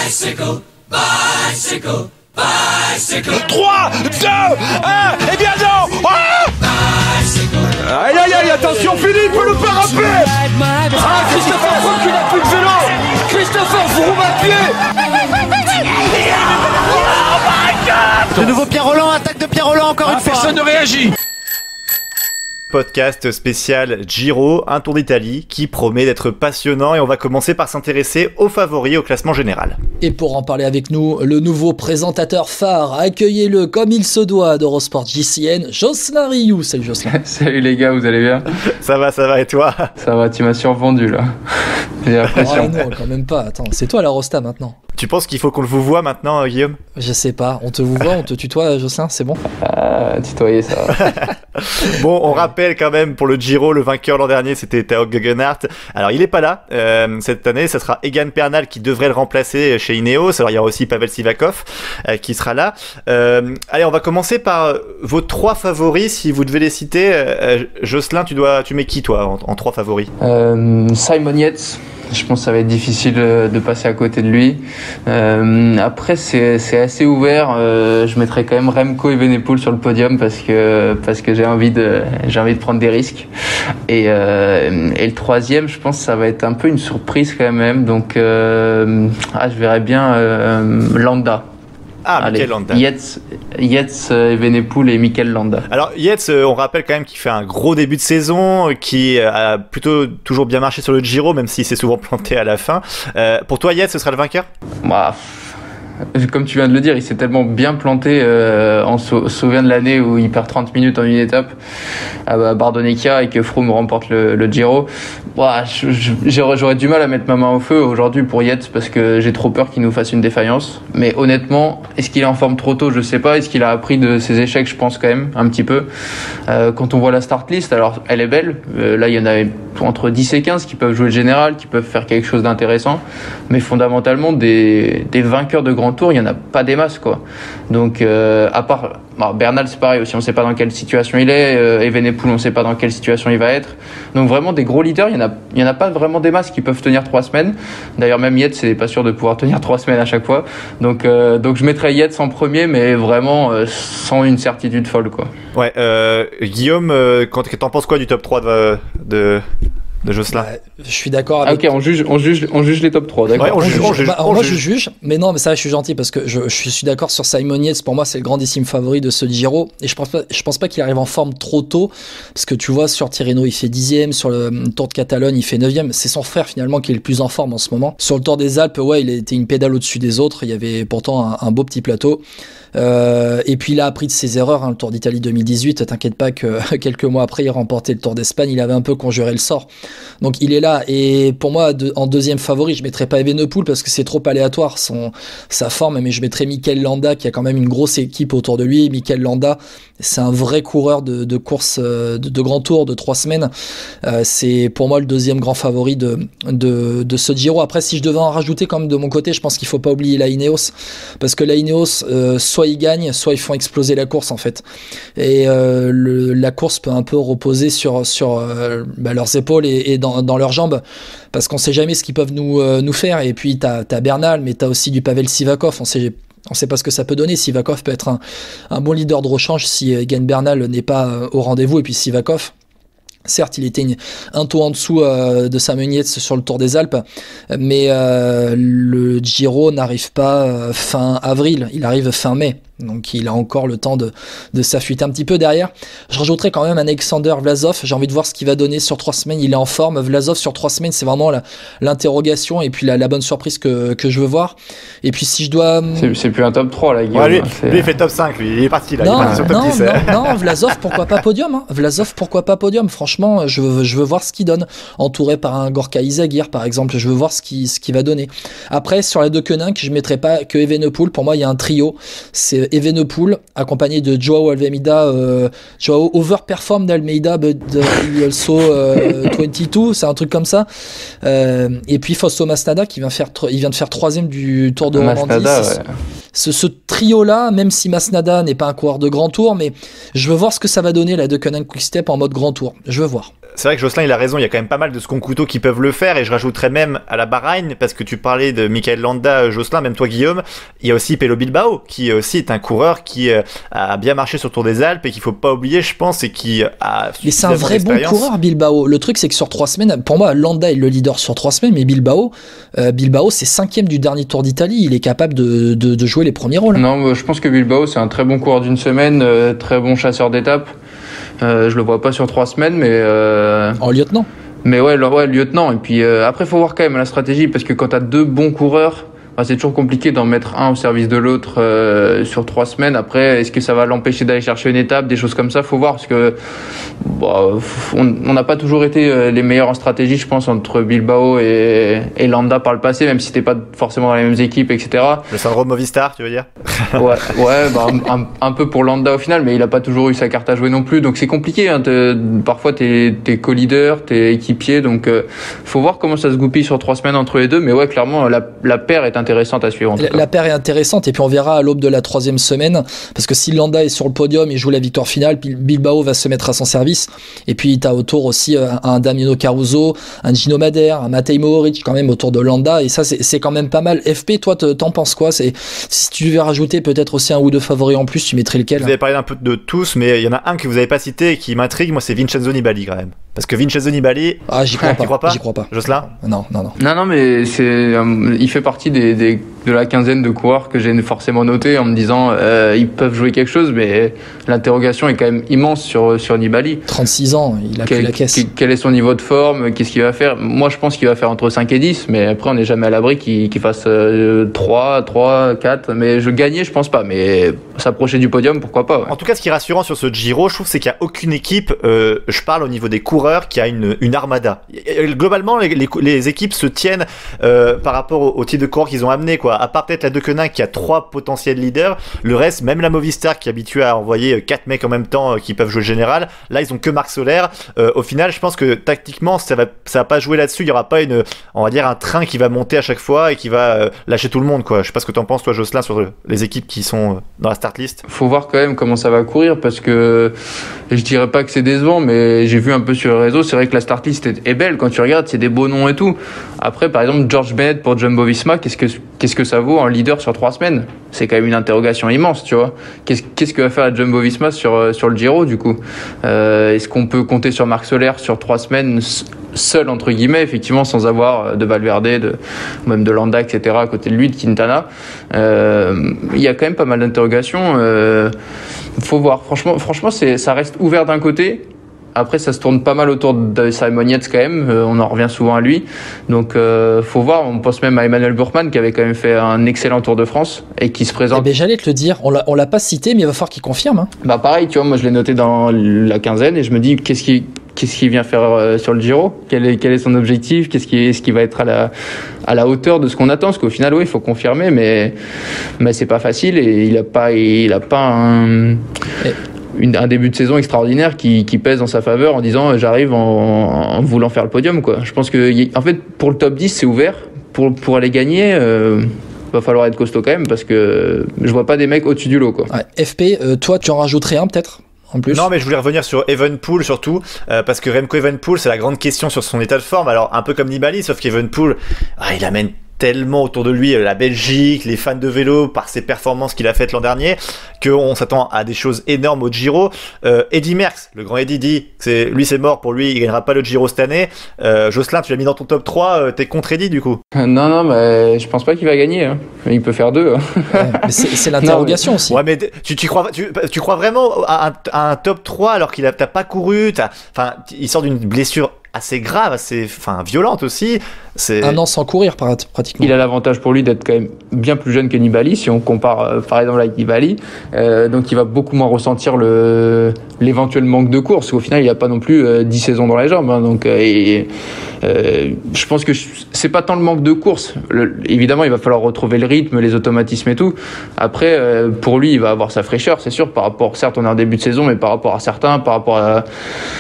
Bicycle, bicycle, bicycle. 3, 2, 1, et bien non. Aïe aïe aïe, attention Philippe, le parapet. Ah, Christopher Froome qui n'a plus de vélo. Christopher Froome à pied. Oh my God. De nouveau Pierre Rolland, attaque de Pierre Rolland encore une fois. Personne ne réagit. Podcast spécial Giro, un Tour d'Italie qui promet d'être passionnant, et on va commencer par s'intéresser aux favoris au classement général. Et pour en parler avec nous, le nouveau présentateur phare, accueillez-le comme il se doit d'Eurosport JCN, Jocelyn Rioux. Salut Jocelyn. Salut les gars, vous allez bien? Ça va, et toi? Ça va, tu m'as survendu là. J'ai la pression. Ah non, quand même pas, attends, c'est toi la Rosta maintenant. Tu penses qu'il faut qu'on le vous voit maintenant, Guillaume? Je sais pas, on te vous voit, on te tutoie Jocelyn, c'est bon? Ah, tutoyer ça va. Bon, on rappelle quand même pour le Giro, le vainqueur l'an dernier c'était Tao Geoghegan. Alors il est pas là cette année, ça sera Egan Bernal qui devrait le remplacer chez Ineos. Alors il y aura aussi Pavel Sivakov qui sera là. Allez, on va commencer par vos 3 favoris, si vous devez les citer. Jocelyn, tu mets qui toi en 3 favoris? Simon Yates. Je pense que ça va être difficile de passer à côté de lui. Après, c'est assez ouvert. Je mettrai quand même Remco Evenepoel sur le podium parce que j'ai envie de prendre des risques. Et le troisième, je pense que ça va être un peu une surprise quand même. Donc, je verrais bien Landa. Ah, Mikel Landa. Yates, Evenepoel et Mikel Landa. Alors Yates, on rappelle quand même qu'il fait un gros début de saison, qui a plutôt toujours bien marché sur le Giro, même s'il s'est souvent planté à la fin. Pour toi, Yates, ce sera le vainqueur? Bah, comme tu viens de le dire, il s'est tellement bien planté. On se souvient de l'année où il perd 30 minutes en une étape à Bardonecchia et que Froome remporte le Giro. Bah, j'aurais du mal à mettre ma main au feu aujourd'hui pour Yates parce que j'ai trop peur qu'il nous fasse une défaillance. Mais honnêtement, est-ce qu'il est en forme trop tôt? Je sais pas. Est-ce qu'il a appris de ses échecs? Je pense quand même un petit peu. Quand on voit la start list, alors elle est belle. Là, il y en a entre 10 et 15 qui peuvent jouer le général, qui peuvent faire quelque chose d'intéressant. Mais fondamentalement, des vainqueurs de grand tour, il y en a pas des masses quoi. Donc à part Bernal, c'est pareil aussi, on sait pas dans quelle situation il est. Evenepoel, on sait pas dans quelle situation il va être. Donc vraiment des gros leaders, il y en a pas vraiment des masses qui peuvent tenir 3 semaines. D'ailleurs même Yates, c'est pas sûr de pouvoir tenir 3 semaines à chaque fois. Donc je mettrais Yates en premier, mais vraiment sans une certitude folle quoi. Ouais, Guillaume, t'en penses quoi du top 3 de Jocelyn? Je suis d'accord avec... Ok, on juge les top 3, d'accord. Ouais, moi je juge, mais non, mais ça je suis gentil parce que je suis d'accord sur Simon Yates. Pour moi c'est le grandissime favori de ce Giro, et je pense pas qu'il arrive en forme trop tôt, parce que tu vois sur Tirreno il fait 10e, sur le Tour de Catalogne il fait 9e, c'est son frère finalement qui est le plus en forme en ce moment. Sur le Tour des Alpes, ouais, il était une pédale au-dessus des autres, il y avait pourtant un beau petit plateau. Et puis il a appris de ses erreurs, le Tour d'Italie 2018, t'inquiète pas que quelques mois après il remportait le Tour d'Espagne, il avait un peu conjuré le sort, donc il est là. Et pour moi en deuxième favori, je mettrais pas Evenepoel parce que c'est trop aléatoire sa forme, mais je mettrais Mikel Landa qui a quand même une grosse équipe autour de lui. Mikel Landa, c'est un vrai coureur de course de grand tour de 3 semaines. C'est pour moi le deuxième grand favori de ce Giro. Après, si je devais en rajouter quand même de mon côté, je pense qu'il faut pas oublier la Ineos, parce que la Ineos, soit ils gagnent, soit ils font exploser la course en fait. Et la course peut un peu reposer sur leurs épaules et dans leurs jambes, parce qu'on sait jamais ce qu'ils peuvent nous faire. Et puis t'as Bernal, mais t'as aussi du Pavel Sivakov. On sait pas ce que ça peut donner. Sivakov peut être un bon leader de rechange si Egan Bernal n'est pas au rendez-vous. Et puis Sivakov, certes, il était un tour en dessous de Simon Yates sur le Tour des Alpes, mais le Giro n'arrive pas fin avril, il arrive fin mai. Donc il a encore le temps de s'affûter un petit peu derrière. Je rajouterai quand même Alexander Vlasov. J'ai envie de voir ce qu'il va donner sur 3 semaines. Il est en forme. Vlasov sur 3 semaines, c'est vraiment l'interrogation et puis la bonne surprise que je veux voir. Et puis si je dois... C'est plus un top 3 là, Guillaume. Ouais, lui il fait top 5, lui. Il est parti là. Non, il est parti sur top 10. Non, Vlasov, pourquoi pas podium hein. Vlasov, pourquoi pas podium. Franchement, je veux voir ce qu'il donne. Entouré par un Gorka Izagir, par exemple, je veux voir ce qu'il va donner. Après, sur la Deceuninck, je mettrai pas que Evenepoel. Pour moi, il y a un trio. C'est Evenepoel accompagné de Joao Almeida. Joao overperform d'Almeida, but he also 22, c'est un truc comme ça. Et puis Fausto Masnada il vient de faire 3ème du Tour de Romandie. Ouais. Ce trio-là, même si Masnada n'est pas un coureur de grand tour, mais je veux voir ce que ça va donner la Deceuninck Quick-Step en mode grand tour. Je veux voir. c'est vrai que Jocelyn il a raison, il y a quand même pas mal de seconds couteaux qui peuvent le faire, et je rajouterais même à la Bahreïn, parce que tu parlais de Michael Landa, Jocelyn, même toi Guillaume, il y a aussi Pello Bilbao qui aussi est un coureur qui a bien marché sur le Tour des Alpes et qu'il faut pas oublier, je pense, et qui a mais c'est un vrai bon coureur, Bilbao. Le truc c'est que sur 3 semaines, pour moi Landa est le leader sur 3 semaines, mais Bilbao c'est 5e du dernier Tour d'Italie, il est capable de jouer les premiers rôles. Non, je pense que Bilbao c'est un très bon coureur d'une semaine, très bon chasseur d'étapes. Je le vois pas sur 3 semaines, mais en lieutenant. Mais ouais, lieutenant. Et puis après, faut voir quand même la stratégie, parce que quand t'as 2 bons coureurs, c'est toujours compliqué d'en mettre un au service de l'autre sur 3 semaines. Après, est-ce que ça va l'empêcher d'aller chercher une étape, des choses comme ça, faut voir, parce que on n'a pas toujours été les meilleurs en stratégie, je pense, entre Bilbao et Landa par le passé, même si c'était pas forcément dans les mêmes équipes, etc. Le syndrome Movistar, tu veux dire? Un peu pour Landa au final, mais il a pas toujours eu sa carte à jouer non plus, donc c'est compliqué. Parfois t'es co-leader, t'es équipier, donc faut voir comment ça se goupille sur 3 semaines entre les deux. Mais ouais, clairement la paire est intéressante à suivre. La paire est intéressante, et puis on verra à l'aube de la 3e semaine, parce que si Landa est sur le podium et joue la victoire finale, Bilbao va se mettre à son service, et puis t'as autour aussi un Damiano Caruso, un Gino Madère, un Matej Mohoric quand même autour de Landa, et ça c'est quand même pas mal. FP, toi t'en penses quoi? Si tu devais rajouter peut-être aussi un ou 2 favoris en plus, tu mettrais lequel? Vous avez parlé un peu de tous, mais il y en a un que vous avez pas cité et qui m'intrigue, moi, c'est Vincenzo Nibali quand même. Parce que Vincenzo Nibali, j'y crois pas. Tu crois pas? J'y crois pas. Jocelyn? Non, mais il fait partie de la quinzaine de coureurs que j'ai forcément noté en me disant ils peuvent jouer quelque chose, mais l'interrogation est quand même immense sur Nibali. 36 ans, il a plus la caisse. Quel est son niveau de forme? Qu'est-ce qu'il va faire? Moi, je pense qu'il va faire entre 5 et 10, mais après, on n'est jamais à l'abri qu'il fasse 3, 4. Mais gagner, je pense pas, mais s'approcher du podium, pourquoi pas. Ouais. En tout cas, ce qui est rassurant sur ce Giro, je trouve, c'est qu'il n'y a aucune équipe, je parle au niveau des coureurs, qui a une armada. Globalement, les équipes se tiennent par rapport au type de coureurs qu'ils ont amené, quoi. À part peut-être la Deceuninck qui a 3 potentiels leaders, le reste, même la Movistar qui est habituée à envoyer 4 mecs en même temps qui peuvent jouer le général, là ils ont que Marc Soler. Au final, je pense que tactiquement ça va pas jouer là-dessus, il y aura pas on va dire un train qui va monter à chaque fois et qui va lâcher tout le monde, quoi. Je sais pas ce que t'en penses toi, Jocelyn, sur les équipes qui sont dans la start list. Faut voir quand même comment ça va courir, parce que je dirais pas que c'est décevant, mais j'ai vu un peu sur les réseaux, c'est vrai que la start list est belle quand tu regardes, c'est des beaux noms et tout. Après, par exemple, George Bennett pour Jumbo-Visma, qu'est-ce que ça vaut un leader sur 3 semaines? C'est quand même une interrogation immense, tu vois. Qu'est-ce que va faire la Jumbo-Visma sur le Giro, du coup? Est-ce qu'on peut compter sur Marc Soler sur 3 semaines seul, entre guillemets, effectivement, sans avoir de Valverde, même de Landa, etc., à côté de lui, de Quintana? Il y a quand même pas mal d'interrogations. Faut voir. Franchement, ça reste ouvert d'un côté. Après, ça se tourne pas mal autour de Simon Yates quand même. On en revient souvent à lui. Donc, faut voir. On pense même à Emmanuel Buchmann qui avait quand même fait un excellent Tour de France et qui se présente. J'allais te le dire. On l'a pas cité, mais il va falloir qu'il confirme. Hein. Pareil, tu vois, moi je l'ai noté dans la quinzaine et je me dis qu'est-ce qu'il vient faire sur le Giro? Quel est son objectif? Est-ce qu'il va être à la hauteur de ce qu'on attend? Parce qu'au final, oui, il faut confirmer, mais c'est pas facile et il a pas un début de saison extraordinaire qui pèse en sa faveur en disant j'arrive en voulant faire le podium, quoi. Je pense que en fait pour le top 10 c'est ouvert, pour aller gagner va falloir être costaud quand même, parce que je vois pas des mecs au-dessus du lot, quoi. Ouais, FP, toi tu en rajouterais un peut-être en plus? Non, mais je voulais revenir sur Evenepoel surtout, parce que Remco Evenepoel, c'est la grande question sur son état de forme. Alors un peu comme Nibali, sauf qu'Evenepoel, il amène tellement autour de lui la Belgique, les fans de vélo, par ses performances qu'il a faites l'an dernier, qu'on s'attend à des choses énormes au Giro. Eddy Merckx, le grand Eddy, dit que c'est mort pour lui, il gagnera pas le Giro cette année. Jocelyn, tu l'as mis dans ton top 3, t'es contre Eddy du coup? Non, mais je pense pas qu'il va gagner, hein. Il peut faire 2. Hein. Ouais, mais c'est l'interrogation aussi. Ouais, mais tu crois vraiment à un top 3 alors qu'il t'as pas couru, il sort d'une blessure assez grave, assez violente aussi. C'est un an sans courir pratiquement. Il a l'avantage pour lui d'être quand même bien plus jeune que Nibali, si on compare par exemple avec Nibali. Donc il va beaucoup moins ressentir l'éventuel manque de course. Au final, il n'a pas non plus 10 saisons dans les jambes. Hein, donc je pense que c'est pas tant le manque de course. Évidemment, il va falloir retrouver le rythme, les automatismes et tout. Après, pour lui, il va avoir sa fraîcheur, c'est sûr, par rapport, certes, on est en début de saison, mais par rapport à certains,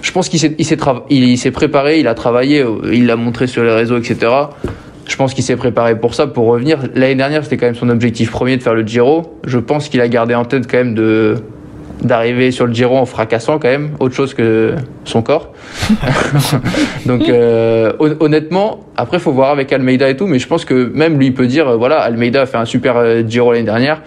je pense qu'il s'est préparé, il a travaillé, il l'a montré sur les réseaux, etc. Je pense qu'il s'est préparé pour ça, pour revenir. L'année dernière, c'était quand même son objectif premier de faire le Giro. Je pense qu'il a gardé en tête quand même de d'arriver sur le Giro en fracassant quand même, autre chose que son corps. Donc honnêtement, après faut voir avec Almeida et tout, mais je pense que même lui peut dire voilà, Almeida a fait un super Giro l'année dernière,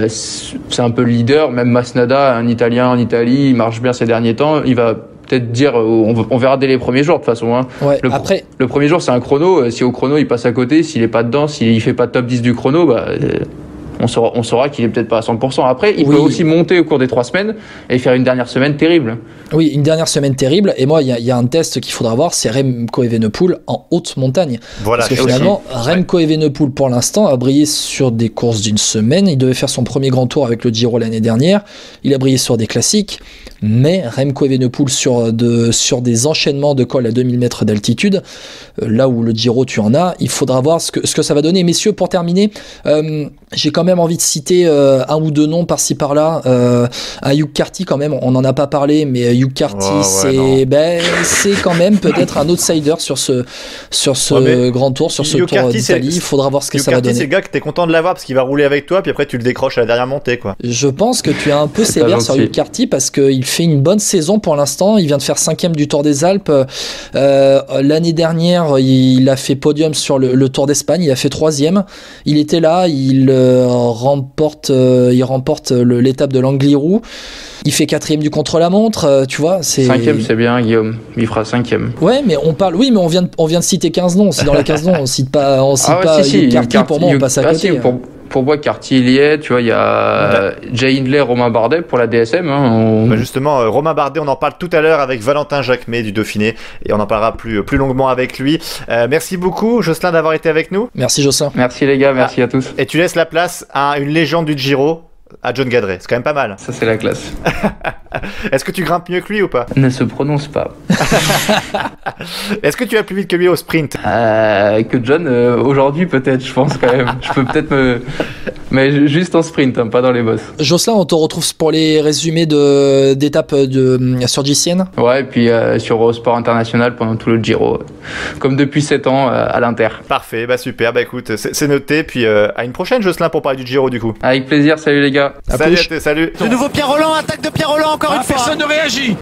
c'est un peu le leader, même Masnada, un Italien en Italie, il marche bien ces derniers temps, il va peut-être dire on verra dès les premiers jours de toute façon, hein. Ouais, après le premier jour c'est un chrono, si au chrono il passe à côté, s'il est pas dedans, s'il fait pas top 10 du chrono, bah on saura qu'il est peut-être pas à 100%. Après, il peut aussi monter au cours des 3 semaines et faire une dernière semaine terrible. Oui, une dernière semaine terrible. Et moi, il y a un test qu'il faudra voir, c'est Remco Evenepoel en haute montagne. Voilà, parce que finalement, Remco Evenepoel, pour l'instant, a brillé sur des courses d'une semaine. Il devait faire son premier grand tour avec le Giro l'année dernière. Il a brillé sur des classiques. Mais Remco Evenepoel sur des enchaînements de cols à 2000 mètres d'altitude, là où le Giro tu en as, il faudra voir ce que ça va donner. Messieurs, pour terminer, j'ai quand même envie de citer un ou deux noms par-ci par-là. Un Hugh Carty quand même, on n'en a pas parlé, mais Hugh Carty c'est quand même peut-être un outsider sur ce grand tour, sur ce Tour d'Italie. Il faudra voir ce que ça va donner. C'est le gars que t'es content de l'avoir parce qu'il va rouler avec toi, puis après tu le décroches à la dernière montée, quoi. Je pense que tu es un peu sévère sur Hugh Carty parce qu'il fait une bonne saison pour l'instant. Il vient de faire 5e du Tour des Alpes. L'année dernière, il a fait podium sur le Tour d'Espagne. Il a fait 3e. Il était là. Il remporte l'étape de l'Angliru. Il fait 4e du contre-la-montre. Tu vois, 5e, c'est bien, Guillaume. Il fera 5e. Ouais, mais on parle. Oui, mais on vient de citer 15 noms. Si dans les 15 noms, on cite pas Hugh Carty. Pour moi, on passe à côté. Pour moi, Carty, il y est. Tu vois, il y a Jay Hindley, Romain Bardet pour la DSM. Hein, justement, Romain Bardet, on en parle tout à l'heure avec Valentin Jacquemet du Dauphiné et on en parlera plus longuement avec lui. Merci beaucoup, Jocelyn, d'avoir été avec nous. Merci, Jocelyn. Merci, les gars. Merci à tous. Et tu laisses la place à une légende du Giro, à John Gadret. C'est quand même pas mal. Ça, c'est la classe. Est-ce que tu grimpes mieux que lui ou pas? Ne se prononce pas. Est-ce que tu vas plus vite que lui au sprint? Que John, aujourd'hui peut-être, je pense quand même. Je peux peut-être mais juste en sprint, hein, pas dans les bosses. Jocelyn, on te retrouve pour les résumés d'étapes sur GCN. Ouais, et puis sur Eurosport International pendant tout le Giro. Comme depuis 7 ans à l'Inter. Parfait, bah super, bah écoute, c'est noté. Puis à une prochaine, Jocelyn, pour parler du Giro du coup. Avec plaisir, salut les gars. Salut. De nouveau Pierre Roland, attaque de Pierre Roland encore une fois. Personne ne réagit.